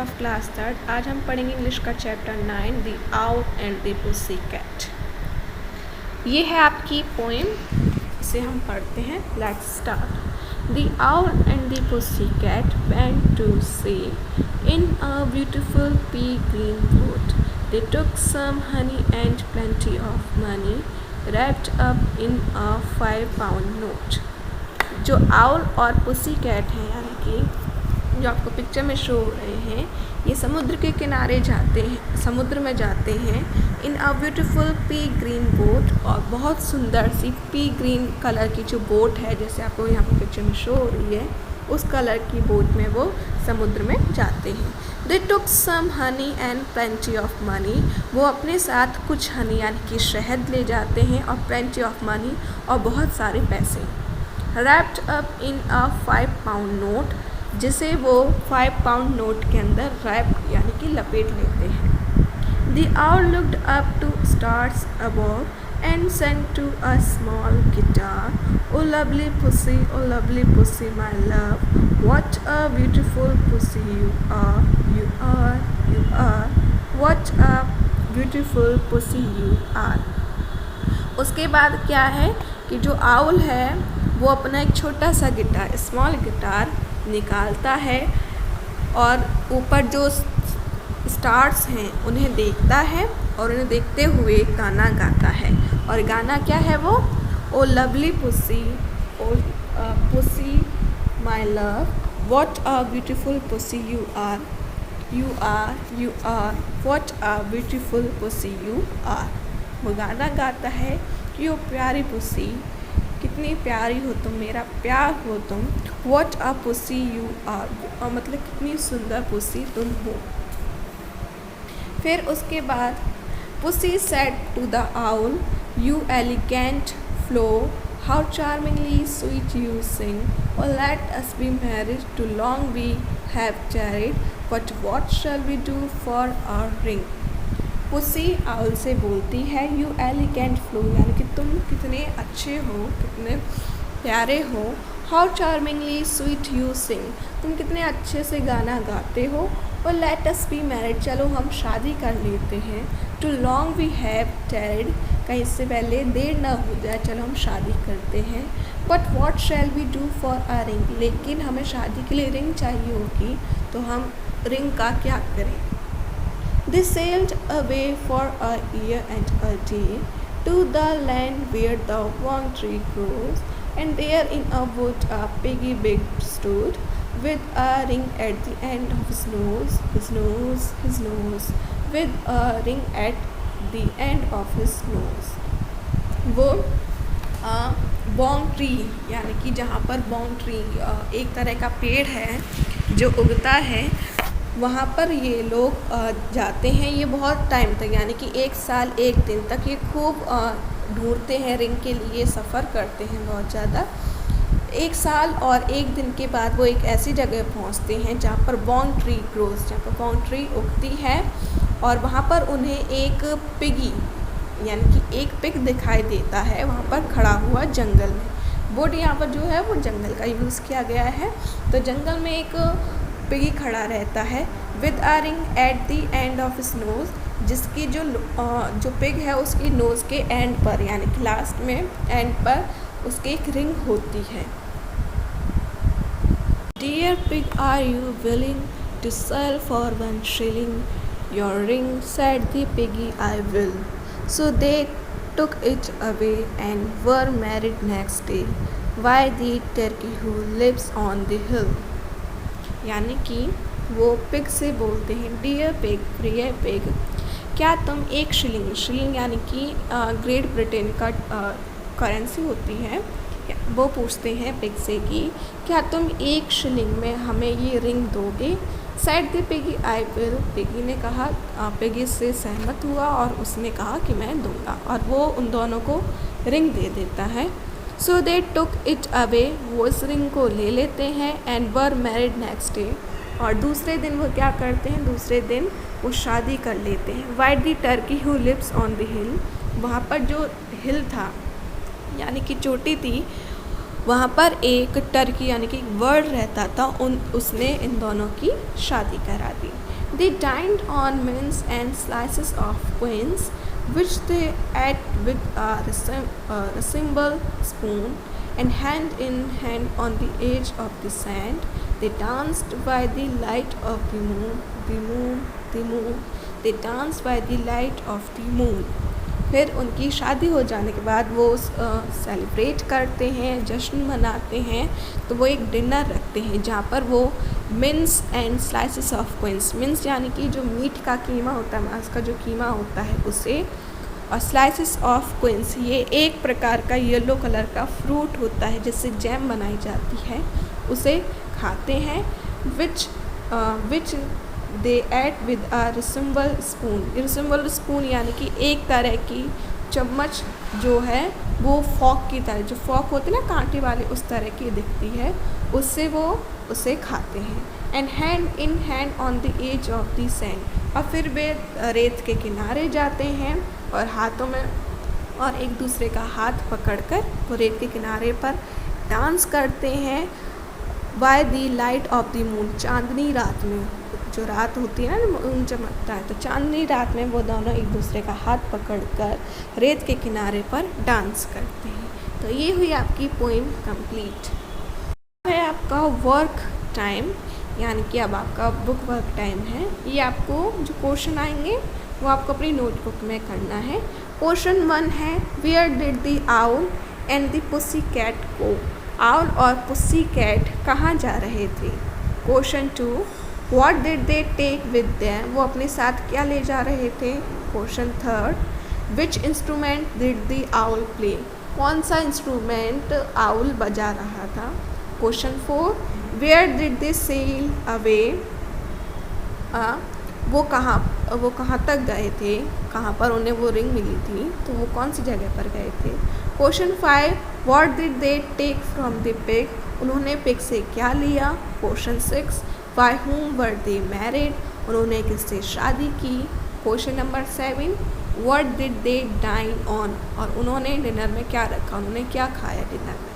Of class third. आज हम पढ़ेंगे इंग्लिश का chapter 9 the owl and the pussy cat. ये है आपकी पोएम, इसे हम पढ़ते हैं। Let's start. The owl and the pussy cat went to sea in a beautiful pea green boat. They took some honey and plenty of money wrapped up in a 5-pound note. जो owl और pussy cat हैं, यानी कि जो आपको picture में show हो रहे हैं, ये समुद्र के किनारे जाते हैं, समुद्र में जाते हैं in a beautiful pea green boat. और बहुत सुंदर सी पी ग्रीन कलर की जो बोट है, जैसे आपको यहाँ पर पिक्चर में शो हो रही है, उस कलर की बोट में वो समुद्र में जाते हैं। They took some honey and plenty of money. वो अपने साथ कुछ हनी यानी कि शहद ले जाते हैं, और प्लेंटी ऑफ मनी और बहुत सारे पैसे। Wrapped up in a 5-pound note, जिसे वो 5-pound नोट के अंदर रैप यानी कि लपेट लेते हैं। The owl looked up to stars above and sang to a small guitar. Oh lovely pussy, my love, what a beautiful pussy you are, you are, you are, what a beautiful pussy you are. उसके बाद क्या है कि जो owl है वो अपना एक छोटा सा गिटार, स्मॉल गिटार निकालता है और ऊपर जो स्टार्स हैं उन्हें देखता है और उन्हें देखते हुए गाना गाता है। और गाना क्या है वो? Oh lovely pussy, oh pussy my love, what a beautiful pussy you are, you are, you are, what a beautiful pussy you are. वो गाना गाता है कि ओ प्यारी पुसी, कितनी प्यारी हो तुम, मेरा प्यार हो तुम। What a pussy you are, और मतलब कितनी सुंदर पुसी तुम हो। फिर उसके बाद pussy said to the owl, you elegant fowl, how charmingly sweet you sing, और let us be married too long we have tarried, but what shall we do for our ring. Pussy owl से बोलती है, you elegant flow, यानी कि तुम कितने अच्छे हो, कितने प्यारे हो। हाउ चार्मिंगली स्वीट यू सिंग, तुम कितने अच्छे से गाना गाते हो। और लेट अस बी मैरिड, चलो हम शादी कर लेते हैं। टू लॉन्ग वी हैव टैरिड, कहीं इससे पहले देर ना हो जाए, चलो हम शादी करते हैं। But what shall we do for a ring, लेकिन हमें शादी के लिए रिंग चाहिए होगी, तो हम रिंग का क्या करें। They sailed away for a year and a day to the land where the wong tree grows, and there in a wood a piggy big stood, with a ring at the end of his nose, his nose, his nose, with a ring at the end of his nose. वो Wong tree, यानी कि जहाँ पर Wong tree एक तरह का पेड़ है जो उगता है, वहाँ पर ये लोग जाते हैं। ये बहुत टाइम तक, यानी कि 1 साल 1 दिन तक ये खूब ढूंढते हैं, रिंग के लिए सफ़र करते हैं बहुत ज़्यादा। 1 साल और 1 दिन के बाद वो एक ऐसी जगह पहुँचते हैं जहाँ पर वोंग ट्री ग्रोज, जहाँ पर वोंग ट्री उगती है, और वहाँ पर उन्हें एक पिगी यानी कि एक पिग दिखाई देता है वहाँ पर खड़ा हुआ जंगल में। बोट यहाँ पर जो है वो जंगल का यूज़ किया गया है, तो जंगल में एक पिगी खड़ा रहता है। With a ring at the end of his nose, जिसकी जो पिग है उसकी नोज़ के एंड पर, यानी कि लास्ट में एंड पर उसकी एक रिंग होती है। Dear pig, are you willing to sell for 1 shilling your ring, said the piggy, I will. So they took it away and were married next day by the turkey who lives on the hill. यानी कि वो pig से बोलते हैं, dear pig, प्रिय pig, क्या तुम 1 shilling, shilling यानी कि ग्रेट ब्रिटेन का करेंसी होती है, वो पूछते हैं पिग से कि क्या तुम 1 शिलिंग में हमें ये रिंग दोगे। Said the piggy, I will, piggy ने कहा, पिगी से सहमत हुआ और उसने कहा कि मैं दूंगा, और वो उन दोनों को रिंग दे देता है। सो दे टुक इट अवे, वो इस रिंग को ले लेते हैं। And were married next day, और दूसरे दिन वो क्या करते हैं, दूसरे दिन वो शादी कर लेते हैं। White the turkey who lives on the hill, वहाँ पर जो हिल था यानी कि चोटी थी, वहाँ पर एक टर्की यानी कि बर्ड रहता था, उसने इन दोनों की शादी करा दी। They dined on mince and slices of quince, which they ate with a resemble spoon, and hand in hand on the edge of the sand. They danced by the light of the moon. They danced by the light of the moon. फिर उनकी शादी हो जाने के बाद वो celebrate करते हैं, जश्न मनाते हैं। तो वो एक डिनर रखते हैं जहाँ पर वो mince and slices of quince, mince यानी कि जो मीट का कीमा होता है, मांस का जो कीमा होता है उसे, और स्लाइसेस ऑफ क्विंस ये एक प्रकार का येलो कलर का फ्रूट होता है जिससे जैम बनाई जाती है, उसे खाते हैं। Which they ate with a runcible spoon. Runcible spoon यानी कि एक तरह की चम्मच जो है वो फॉक की तरह, जो फॉक होती है ना कांटे वाली, उस तरह की दिखती है, उससे वो उसे खाते हैं। And hand in hand on the edge of the sand, और फिर वे रेत के किनारे जाते हैं और हाथों में और एक दूसरे का हाथ पकड़कर वो रेत के किनारे पर डांस करते हैं। By the light of the moon, चांदनी रात में, जो रात होती है ना मून चमकता है, तो चांदनी रात में वो दोनों एक दूसरे का हाथ पकड़कर रेत के किनारे पर डांस करते हैं। तो ये हुई आपकी पोइम कंप्लीट। है आपका वर्क टाइम, यानी कि अब आपका बुक वर्क टाइम है। ये आपको जो क्वेश्चन आएंगे वो आपको अपनी नोटबुक में करना है। क्वेश्चन 1 है, where did the owl and the pussy cat go. Owl और पुसी कैट कहाँ जा रहे थे। Question 2, what did they take with them, वो अपने साथ क्या ले जा रहे थे। Question 3, which instrument did the owl play, कौन सा इंस्ट्रूमेंट आउल बजा रहा था। Question 4, where did they sail away, वो कहाँ तक गए थे, कहाँ पर उन्हें वो रिंग मिली थी, तो वो कौन सी जगह पर गए थे। Question 5, what did they take from the pig, उन्होंने पिग से क्या लिया। Question 6, by whom were they married, उन्होंने किससे शादी की। Question number 7, what did they dine on, और उन्होंने डिनर में क्या रखा, उन्होंने क्या खाया डिनर में।